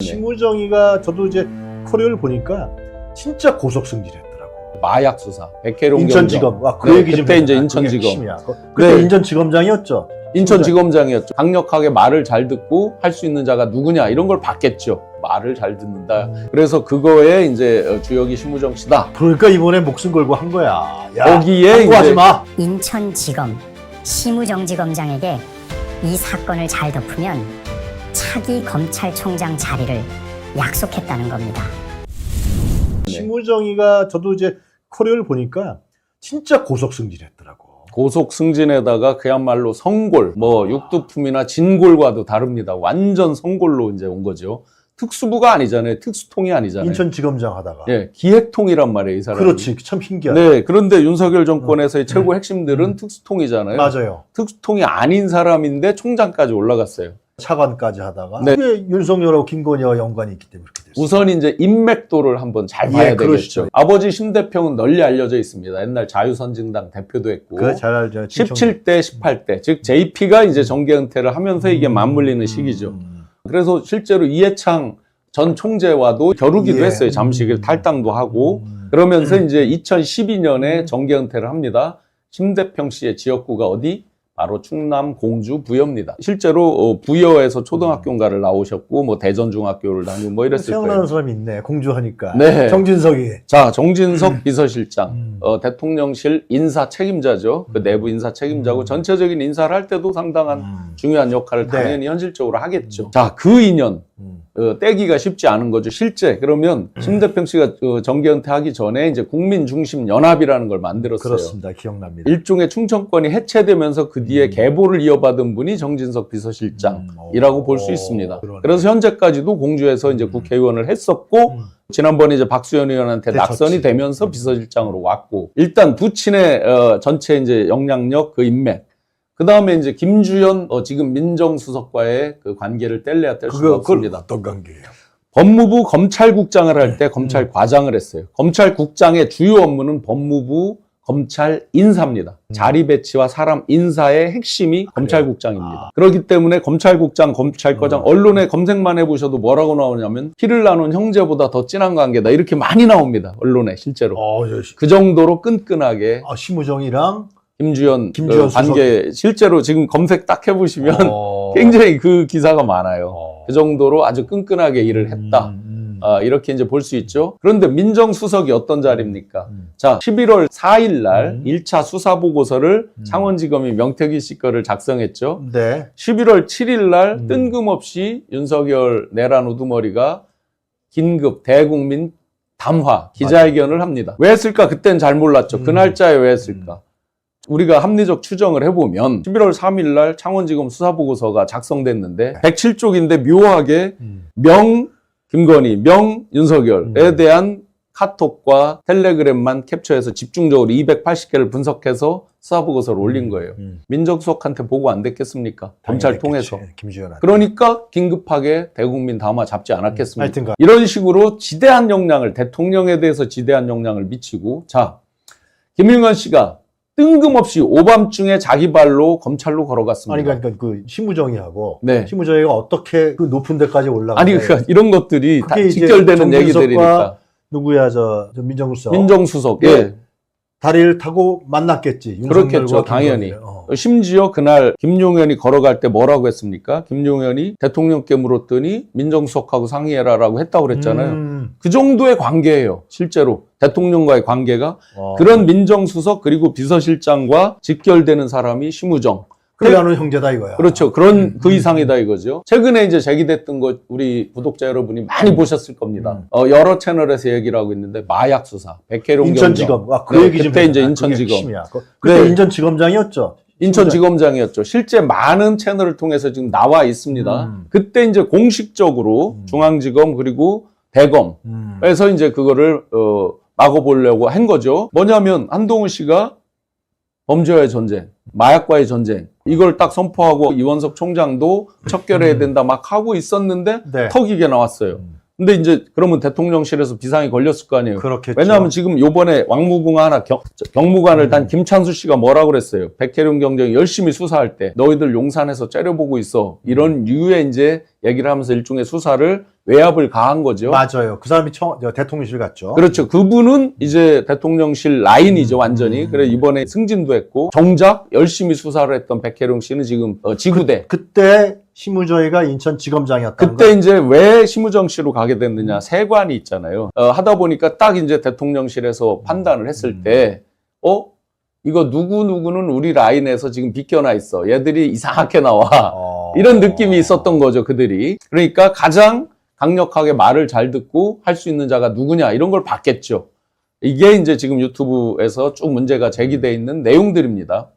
심우정이가 저도 이제 커리어를 보니까 진짜 고속승진했더라고. 마약 수사, 백혜룡 인천지검. 그 네, 얘기 좀 그때 해봐. 이제 그게 인천지검. 핵심이야. 그때 네. 인천지검장이었죠. 인천지검장이었죠. 강력하게 말을 잘 듣고 할 수 있는 자가 누구냐 이런 걸 봤겠죠. 말을 잘 듣는다. 그래서 그거에 이제 주역이 심우정 씨다. 그러니까 이번에 목숨 걸고 한 거야. 야, 거기에 항거하지 이제 마. 인천지검 심우정지검장에게 이 사건을 잘 덮으면 차기 검찰총장 자리를 약속했다는 겁니다. 심우정이가 저도 이제 커리어를 보니까 진짜 고속승진했더라고. 고속 승진에다가 그야말로 성골, 뭐 육두품이나 진골과도 다릅니다. 완전 성골로 이제 온 거죠. 특수부가 아니잖아요. 특수통이 아니잖아요. 인천지검장 하다가. 예, 기획통이란 말이에요, 이 사람이. 그렇지. 참 신기하다. 네, 그런데 윤석열 정권에서의 최고 핵심들은 특수통이잖아요. 맞아요. 특수통이 아닌 사람인데 총장까지 올라갔어요. 차관까지 하다가. 네. 그게 윤석열하고 김건희와 연관이 있기 때문에 그렇게 됐어요. 우선 이제 인맥도를 한번 잘 봐야 되겠죠. 그러시죠. 아버지 심대평은 널리 알려져 있습니다. 옛날 자유선진당 대표도 했고. 그거 잘 알죠. 17대, 18대. 즉 JP가 이제 정계 은퇴를 하면서 이게 맞물리는 시기죠. 그래서 실제로 이해창 전 총재와도 겨루기도 했어요. 잠시 탈당도 하고. 그러면서 이제 2012년에 정계 은퇴를 합니다. 심대평 씨의 지역구가 어디? 바로 충남 공주 부여입니다. 실제로 부여에서 초등학교인가를 나오셨고 뭐 대전중학교를 다니고 뭐 이랬을 거예요. 생각나는 사람이 있네. 공주하니까. 네. 정진석이. 자, 정진석 비서실장, 대통령실 인사 책임자죠. 그 내부 인사 책임자고 전체적인 인사를 할 때도 상당한 중요한 역할을 네. 당연히 현실적으로 하겠죠. 자, 그 인연 떼기가 쉽지 않은 거죠. 실제 그러면 심대평 씨가 정계 은퇴하기 전에 이제 국민중심연합이라는 걸 만들었어요. 그렇습니다. 기억납니다. 일종의 충청권이 해체되면서 그 뒤에 계보를 이어받은 분이 정진석 비서실장이라고 볼 수 있습니다. 그러네. 그래서 현재까지도 공주에서 이제 국회의원을 했었고 지난번에 이제 박수현 의원한테 네, 낙선이 졌지. 되면서 비서실장으로 왔고 일단 부친의 전체 이제 영향력 그 인맥 그 다음에 이제 김주현 지금 민정수석과의 그 관계를 뗄래야 뗄 수가 그걸 없습니다. 어떤 관계예요? 법무부 검찰국장을 할 때 검찰과장을 했어요. 검찰국장의 주요 업무는 법무부 검찰 인사입니다. 자리 배치와 사람 인사의 핵심이 검찰국장입니다. 그렇기 때문에 검찰국장, 검찰과장, 언론에 검색만 해보셔도 뭐라고 나오냐면 피를 나눈 형제보다 더 진한 관계다. 이렇게 많이 나옵니다. 언론에 실제로. 그 정도로 끈끈하게 심우정이랑 김주현 김주현 관계 실제로 지금 검색 딱 해보시면 굉장히 그 기사가 많아요. 그 정도로 아주 끈끈하게 일을 했다. 이렇게 이제 볼 수 있죠. 그런데 민정수석이 어떤 자리입니까? 자, 11월 4일 날 1차 수사보고서를 창원지검이 명태균 씨 거를 작성했죠. 네. 11월 7일 날 뜬금없이 윤석열 내란 우두머리가 긴급 대국민 담화 기자회견을 합니다. 왜 했을까? 그땐 잘 몰랐죠. 그 날짜에 왜 했을까? 우리가 합리적 추정을 해보면 11월 3일 날 창원지검 수사보고서가 작성됐는데 107쪽인데 묘하게 명 김건희, 명 윤석열에 대한 카톡과 텔레그램만 캡처해서 집중적으로 280개를 분석해서 수사보고서를 올린 거예요. 민정수석한테 보고 안 됐겠습니까? 검찰 통해서. 김주현한테. 그러니까 긴급하게 대국민 담화 잡지 않았겠습니까? 하여튼간. 이런 식으로 지대한 영향을 대통령에 대해서 지대한 영향을 미치고 자 김용현 씨가 뜬금없이 오밤중에 자기 발로 검찰로 걸어갔습니다. 아니 그러니까 그 심우정이하고 네. 심우정이가 어떻게 그 높은 데까지 올라가? 아니 그러니까 이런 것들이 다 그게 이제 직결되는 정진석과 얘기들이니까. 누구야 저 민정수석. 민정수석. 네. 예. 다리를 타고 만났겠지. 그렇겠죠. 윤석열과 당연히. 김건희를. 심지어 그날 김용현이 걸어갈 때 뭐라고 했습니까? 김용현이 대통령께 물었더니 민정수석하고 상의해라라고 했다고 그랬잖아요. 그 정도의 관계예요. 실제로 대통령과의 관계가 그런 민정수석 그리고 비서실장과 직결되는 사람이 심우정. 그래가는 형제다 이거야. 그렇죠. 그런 그 이상이다 이거죠. 최근에 이제 제기됐던 것 우리 구독자 여러분이 많이 보셨을 겁니다. 여러 채널에서 얘기를 하고 있는데 마약 수사, 백혜룡 인천지검. 그 네, 얘기 좀 그때 해봐. 이제 그게 인천지검. 핵심이야. 그때 네. 인천지검장이었죠. 인천지검장이었죠. 실제 많은 채널을 통해서 지금 나와 있습니다. 그때 이제 공식적으로 중앙지검 그리고 대검에서 이제 그거를 막아보려고 한 거죠. 뭐냐면 한동훈 씨가 범죄와의 전쟁, 마약과의 전쟁 이걸 딱 선포하고 이원석 총장도 척결해야 된다 막 하고 있었는데 네. 터기게 나왔어요. 근데 이제 그러면 대통령실에서 비상이 걸렸을 거 아니에요. 그렇겠죠. 왜냐하면 지금 요번에 왕무궁 하나 경무관을 단 김찬수 씨가 뭐라고 그랬어요. 백혜룡 경정이 열심히 수사할 때 너희들 용산에서 째려보고 있어. 이런 류의 이제 얘기를 하면서 일종의 수사를 외압을 가한 거죠. 맞아요. 그 사람이 대통령실 갔죠. 그렇죠. 그분은 이제 대통령실 라인이죠, 완전히. 그래 이번에 승진도 했고 정작 열심히 수사를 했던 백혜룡 씨는 지금 지구대. 그때 심우정이가 인천지검장이었다는 그때 거. 이제 왜 심우정시로 가게 됐느냐, 세관이 있잖아요. 하다 보니까 딱 이제 대통령실에서 판단을 했을 때, 이거 누구누구는 우리 라인에서 지금 비껴나 있어. 얘들이 이상하게 나와. 이런 느낌이 있었던 거죠, 그들이. 그러니까 가장 강력하게 말을 잘 듣고 할 수 있는 자가 누구냐, 이런 걸 봤겠죠. 이게 이제 지금 유튜브에서 쭉 문제가 제기되어 있는 내용들입니다.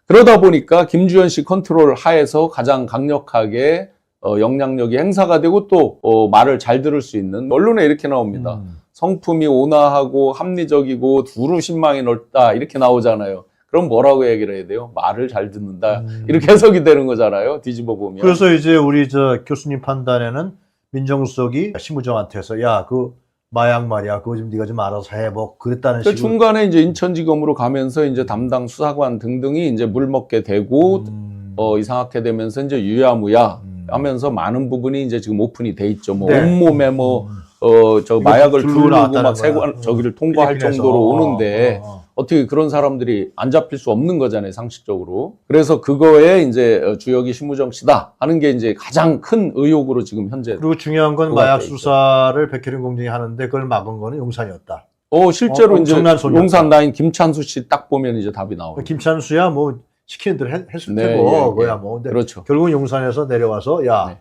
그러다 보니까 김주현 씨 컨트롤 하에서 가장 강력하게 영향력이 행사가 되고 또 말을 잘 들을 수 있는, 언론에 이렇게 나옵니다. 성품이 온화하고 합리적이고 두루 신망이 넓다 이렇게 나오잖아요. 그럼 뭐라고 얘기를 해야 돼요? 말을 잘 듣는다 이렇게 해석이 되는 거잖아요. 뒤집어 보면. 그래서 이제 우리 교수님 판단에는 민정수석이 심우정한테서 야, 그 마약 말이야, 그거 좀 네가 좀 알아서 해, 뭐 그랬다는 그 식으로. 중간에 이제 인천지검으로 가면서 이제 담당 수사관 등등이 이제 물 먹게 되고 이상하게 되면서 이제 유야무야 하면서 많은 부분이 이제 지금 오픈이 돼 있죠. 뭐 네. 온몸에 저 마약을 줄로 두르고 나왔다는 막 거야. 저기를 통과할 필리핀에서. 정도로 오는데 어떻게 그런 사람들이 안 잡힐 수 없는 거잖아요, 상식적으로. 그래서 그거에 이제 주역이 심우정 씨다 하는 게 이제 가장 큰 의혹으로 지금 현재. 그리고 중요한 건 마약 수사를 백혜룡 공장이 하는데 그걸 막은 거는 용산이었다. 실제로 이제 엄청난 소리였다. 용산 라인 김찬수 씨 딱 보면 이제 답이 나오죠. 김찬수야 뭐 시키는 대로 했을 네, 테고 예, 뭐야 예. 뭐. 근데 그렇죠. 결국은 용산에서 내려와서 야, 네.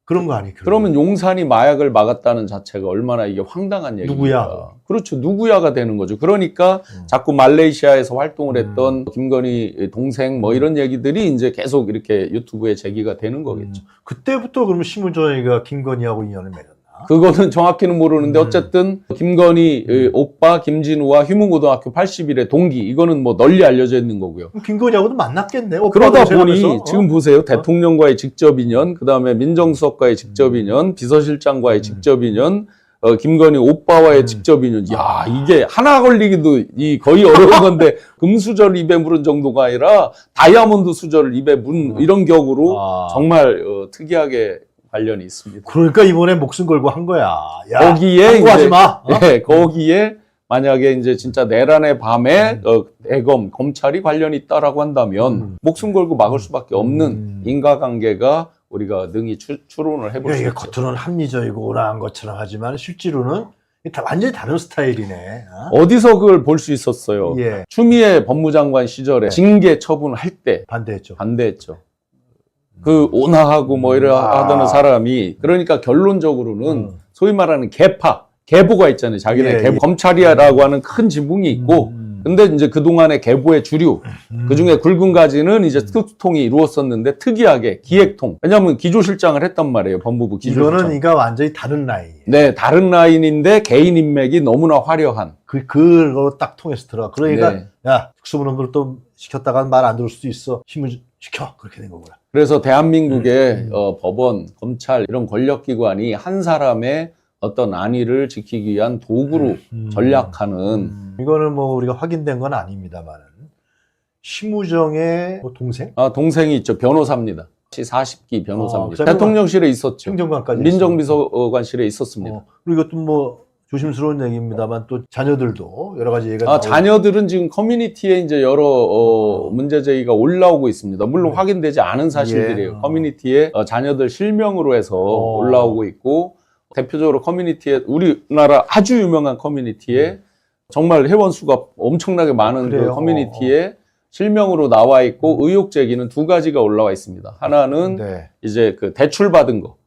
그런 거 아니? 그러면 용산이 마약을 막았다는 자체가 얼마나 이게 황당한 얘기입니까? 누구야? 그렇죠. 누구야가 되는 거죠. 그러니까 자꾸 말레이시아에서 활동을 했던 김건희 동생 뭐 이런 얘기들이 이제 계속 이렇게 유튜브에 제기가 되는 거겠죠. 그때부터 그러면 심우정이가 김건희하고 인연을 맺었나? 그거는 정확히는 모르는데 어쨌든 김건희 오빠 김진우와 휴문고등학교 80일의 동기, 이거는 뭐 널리 알려져 있는 거고요. 그럼 김건희하고도 만났겠네. 그러다 오빠도 보니 생각해서. 지금 보세요. 대통령과의 직접 인연, 그다음에 민정수석과의 직접 인연, 비서실장과의 직접 인연, 김건희 오빠와의 직접 인연. 야, 이게 하나 걸리기도 거의 어려운 건데 금수저를 입에 물은 정도가 아니라 다이아몬드 수저를 입에 문 이런 격으로 정말 특이하게 관련이 있습니다. 그러니까 이번에 목숨 걸고 한 거야. 야, 거기에 함부하지 이제 마. 네, 거기에 만약에 이제 진짜 내란의 밤에 대검 검찰이 관련이 있다라고 한다면 목숨 걸고 막을 수밖에 없는 인과관계가 우리가 능히 추론을 해볼 수 이게 있죠. 겉으로는 합리적이고 온화한 것처럼 하지만 실제로는 완전히 다른 스타일이네. 어디서 그걸 볼 수 있었어요? 예, 추미애 법무장관 시절에 징계 처분할 때 반대했죠. 반대했죠. 그 온화하고 뭐 이래 하던 사람이, 그러니까 결론적으로는 소위 말하는 계보가 있잖아요. 자기네 예, 계보. 예. 검찰이라고 하는 큰 지붕이 있고 근데 이제 그동안의 계보의 주류, 그 중에 굵은 가지는 이제 특수통이 이루었었는데 특이하게 기획통. 왜냐하면 기조실장을 했단 말이에요. 법무부 기조실장. 이거는 이가 완전히 다른 라인. 네, 다른 라인인데 개인 인맥이 너무나 화려한. 그걸로 딱 통해서 들어가. 그러니까 네. 야, 특수부놈들 또 시켰다가 말 안 들을 수도 있어. 힘을 시켜. 그렇게 된 거구나. 그래서 대한민국의 법원, 검찰 이런 권력기관이 한 사람의 어떤 안위를 지키기 위한 도구로 전략하는. 이거는 뭐 우리가 확인된 건 아닙니다만은 심우정의 뭐 동생? 동생이 있죠. 변호사입니다. 40기 변호사입니다. 그러면 대통령실에 있었죠. 행정관까지 민정비서관실에 있었습니다. 그리고 이것도 뭐 조심스러운 얘기입니다만 또 자녀들도 여러 가지 얘기가 나오고. 자녀들은 지금 커뮤니티에 이제 여러 문제 제기가 올라오고 있습니다. 물론 확인되지 않은 사실들이에요. 예. 커뮤니티에 자녀들 실명으로 해서 올라오고 있고, 대표적으로 커뮤니티에, 우리나라 아주 유명한 커뮤니티에 정말 회원 수가 엄청나게 많은 그 커뮤니티에 실명으로 나와 있고 의혹 제기는 두 가지가 올라와 있습니다. 하나는 네. 이제 그 대출 받은 거.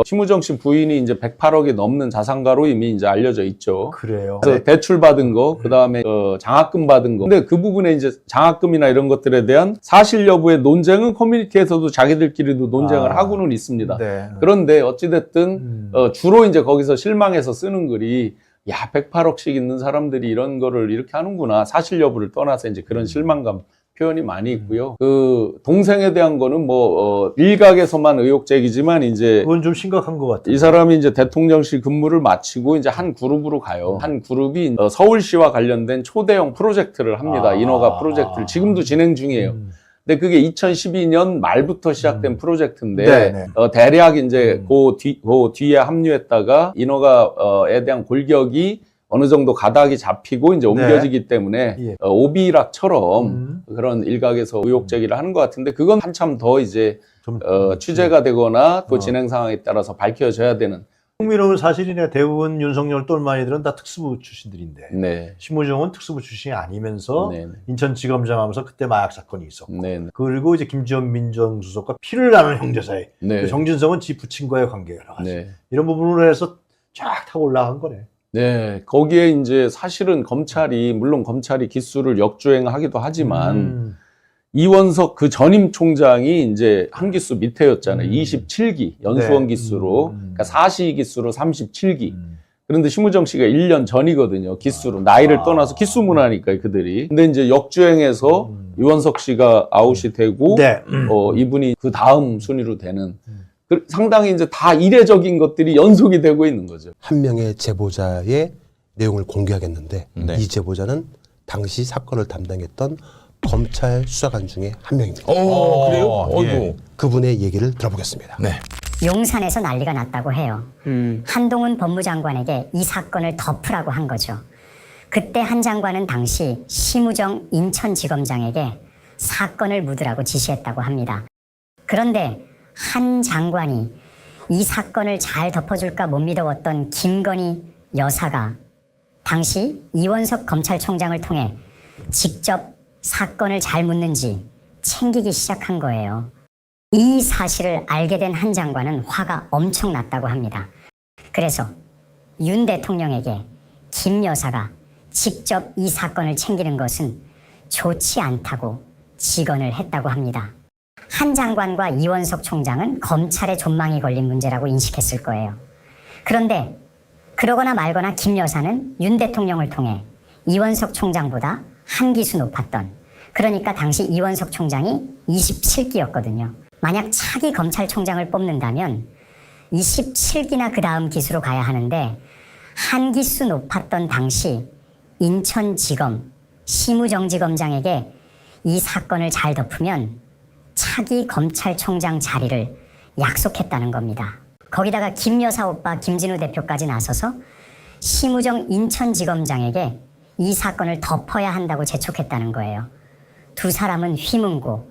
심우정 씨 부인이 이제 108억이 넘는 자산가로 이미 이제 알려져 있죠. 그래요. 그래서 대출 받은 거, 그 다음에 장학금 받은 거. 근데 그 부분에 이제 장학금이나 이런 것들에 대한 사실 여부의 논쟁은 커뮤니티에서도 자기들끼리도 논쟁을 하고는 있습니다. 네. 그런데 어찌됐든 주로 이제 거기서 실망해서 쓰는 글이, 야, 108억씩 있는 사람들이 이런 거를 이렇게 하는구나. 사실 여부를 떠나서 이제 그런 실망감 표현이 많이 있고요. 그 동생에 대한 거는 뭐 일각에서만 의혹 제기지만 이제 그건 좀 심각한 것 같아요. 이 사람이 이제 대통령실 근무를 마치고 이제 한 그룹으로 가요. 한 그룹이 서울시와 관련된 초대형 프로젝트를 합니다. 인허가 프로젝트를 지금도 진행 중이에요. 근데 그게 2012년 말부터 시작된 프로젝트인데 네네. 대략 이제 그 뒤에 합류했다가 인허가에 대한 골격이 어느 정도 가닥이 잡히고 이제 옮겨지기 때문에 예. 오비락처럼 그런 일각에서 의혹 제기를 하는 것 같은데 그건 한참 더 이제 좀 취재가 되거나 또 진행 상황에 따라서 밝혀져야 되는. 흥미로운 사실이네. 대부분 윤석열 똘마니들은 다 특수부 출신들인데 네. 심우정은 특수부 출신이 아니면서 네. 인천지검장 하면서 그때 마약 사건이 있었고 네. 그리고 이제 김지원 민정수석과 피를 나눈 형제 사이 네. 그 정진성은 지 부친과의 관계가 여러 가지 네. 이런 부분으로 해서 쫙 타고 올라간 거네. 네. 거기에 이제 사실은 물론 검찰이 기수를 역주행하기도 하지만 이원석 그 전임 총장이 이제 한 기수 밑에였잖아요. 27기 연수원 네. 기수로 그러니까 4시 기수로 37기. 그런데 심우정 씨가 1년 전이거든요. 기수로 나이를 떠나서 기수 문화니까 그들이. 근데 이제 역주행해서 이원석 씨가 아웃이 되고 네. 이분이 그 다음 순위로 되는 상당히 이제 다 이례적인 것들이 연속이 되고 있는 거죠. 한 명의 제보자의 내용을 공개하겠는데 네. 이 제보자는 당시 사건을 담당했던 검찰 수사관 중에 한 명입니다. 그래요? 예. 그분의 얘기를 들어보겠습니다. 네. 용산에서 난리가 났다고 해요. 한동훈 법무장관에게 이 사건을 덮으라고 한 거죠. 그때 한 장관은 당시 심우정 인천지검장에게 사건을 묻으라고 지시했다고 합니다. 그런데 한 장관이 이 사건을 잘 덮어줄까 못 믿어왔던 김건희 여사가 당시 이원석 검찰총장을 통해 직접 사건을 잘 묻는지 챙기기 시작한 거예요. 이 사실을 알게 된 한 장관은 화가 엄청 났다고 합니다. 그래서 윤 대통령에게 김 여사가 직접 이 사건을 챙기는 것은 좋지 않다고 직언을 했다고 합니다. 한 장관과 이원석 총장은 검찰의 존망이 걸린 문제라고 인식했을 거예요. 그런데 그러거나 말거나 김 여사는 윤 대통령을 통해 이원석 총장보다 한 기수 높았던, 그러니까 당시 이원석 총장이 27기였거든요. 만약 차기 검찰총장을 뽑는다면 27기나 그 다음 기수로 가야 하는데 한 기수 높았던 당시 인천지검 심우정지검장에게 이 사건을 잘 덮으면 차기 검찰총장 자리를 약속했다는 겁니다. 거기다가 김 여사 오빠 김진우 대표까지 나서서 심우정 인천지검장에게 이 사건을 덮어야 한다고 재촉했다는 거예요. 두 사람은 휘문고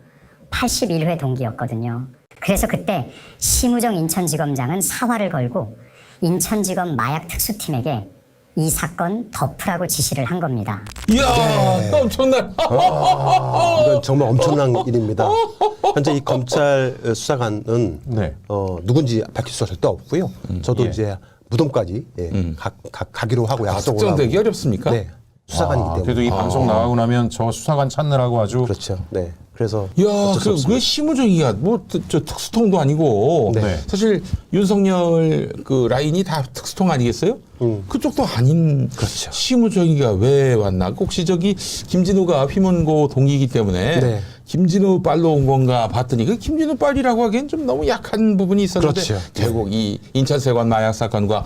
81회 동기였거든요. 그래서 그때 심우정 인천지검장은 사활을 걸고 인천지검 마약특수팀에게 이 사건 덮으라고 지시를 한 겁니다. 이야, 엄청난. 이건 정말 엄청난 일입니다. 현재 이 검찰 수사관은 네. 누군지 밝힐 수가 절대 없고요. 저도 예. 이제 무덤까지 가기로 하고 약속을 하고. 특정되기 어렵습니까? 네, 수사관이기 때문에. 그래도 이 방송 나가고 나면 저 수사관 찾느라고 아주 그렇죠. 네, 그래서 이야, 어쩔 수 없습니다. 그 심우정이가 저 특수통도 아니고 네. 사실 윤석열 그 라인이 다 특수통 아니겠어요? 그쪽도 아닌 그렇죠. 심우정이가 왜 왔나? 혹시 저기 김진우가 휘문고 동기이기 때문에 네. 김진우 빨로 온 건가 봤더니 그 김진우 빨이라고 하기엔 좀 너무 약한 부분이 있었는데 그렇죠. 결국 이 인천세관 마약 사건과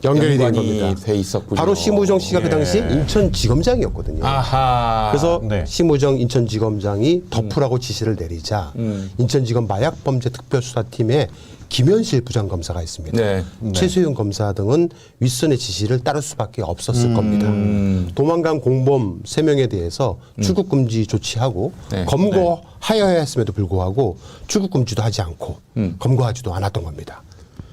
연결이 된 연관이 겁니다. 돼 있었군요. 바로 심우정 씨가 그 당시 인천지검장이었거든요. 아하. 그래서 네. 심우정 인천지검장이 덮으라고 지시를 내리자 인천지검 마약범죄특별수사팀에 김현실 부장검사가 있습니다. 네. 최수영 검사 등은 윗선의 지시를 따를 수밖에 없었을 겁니다. 도망간 공범 3명에 대해서 출국금지 조치하고 네. 검거하여야 했음에도 불구하고 출국금지도 하지 않고 검거하지도 않았던 겁니다.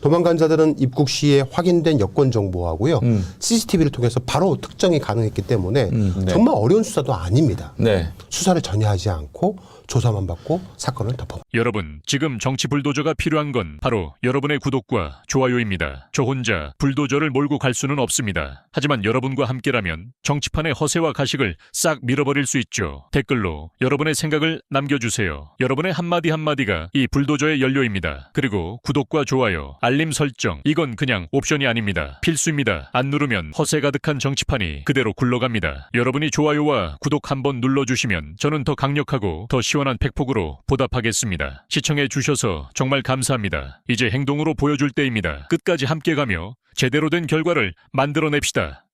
도망간 자들은 입국 시에 확인된 여권 정보하고요. CCTV를 통해서 바로 특정이 가능했기 때문에 정말 어려운 수사도 아닙니다. 네. 수사를 전혀 하지 않고 조사만 받고 사건을 덮어. 여러분, 지금 정치 불도저가 필요한 건 바로 여러분의 구독과 좋아요입니다. 저 혼자 불도저를 몰고 갈 수는 없습니다. 하지만 여러분과 함께라면 정치판의 허세와 가식을 싹 밀어버릴 수 있죠. 댓글로 여러분의 생각을 남겨주세요. 여러분의 한마디 한마디가 이 불도저의 연료입니다. 그리고 구독과 좋아요, 알림 설정, 이건 그냥 옵션이 아닙니다. 필수입니다. 안 누르면 허세 가득한 정치판이 그대로 굴러갑니다. 여러분이 좋아요와 구독 한번 눌러주시면 저는 더 강력하고 더 시원한 팩폭으로 보답하겠습니다. 시청해 주셔서 정말 감사합니다. 이제 행동으로 보여줄 때입니다. 끝까지 함께 가며 제대로 된 결과를 만들어냅시다.